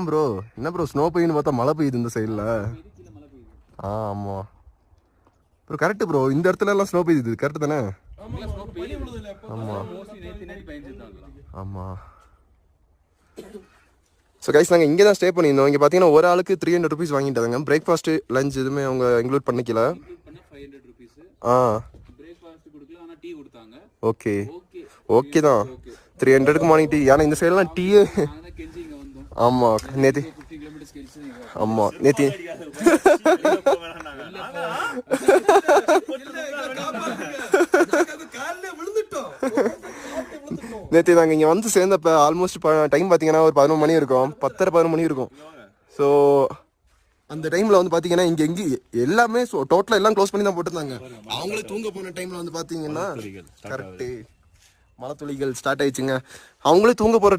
Bro என்ன bro snow பெய்யுன்னு பார்த்தா மழை பெய்யுது இந்த சைடில். ஆமாம் ப்ரோ கரெக்டு ப்ரோ, இந்த இடத்துல எல்லாம் ஸ்னோ பெய்யுது கரெக்டு தானே? ஆமாம் ஆமாம். ஸோ கைஸ் நாங்கள் இங்கே தான் ஸ்டே பண்ணியிருந்தோம். இங்கே பார்த்தீங்கன்னா ஒரு ஆளுக்கு 300 ருபீஸ் வாங்கிட்டாங்க. பிரேக்ஃபாஸ்ட்டு லஞ்ச் எதுவுமே அவங்க இன்க்ளூட் பண்ணிக்கல. ஆ ஓகே ஓகே தான் 300க்கு மார்னிங் டீ. ஏன்னா இந்த சைடெலாம் டீ. ஆமாம் நேற்று. ஆமாம் நேற்று நேற்று நாங்கள் இங்கே வந்து சேர்ந்தப்ப ஆல்மோஸ்ட் டைம் பார்த்தீங்கன்னா ஒரு 11 மணி இருக்கும், 10:30 11 மணி இருக்கும். ஸோ அந்த டைமில் வந்து பார்த்தீங்கன்னா இங்கே எல்லாமே டோட்டலாக எல்லாம் க்ளோஸ் பண்ணி தான் போட்டிருந்தாங்க. அவங்களே தூங்க போன டைமில் வந்து பார்த்தீங்கன்னா கரெக்டு மழை துளிகள் ஸ்டார்ட் ஆயிடுச்சுங்க. அவங்களே தூங்க போகிற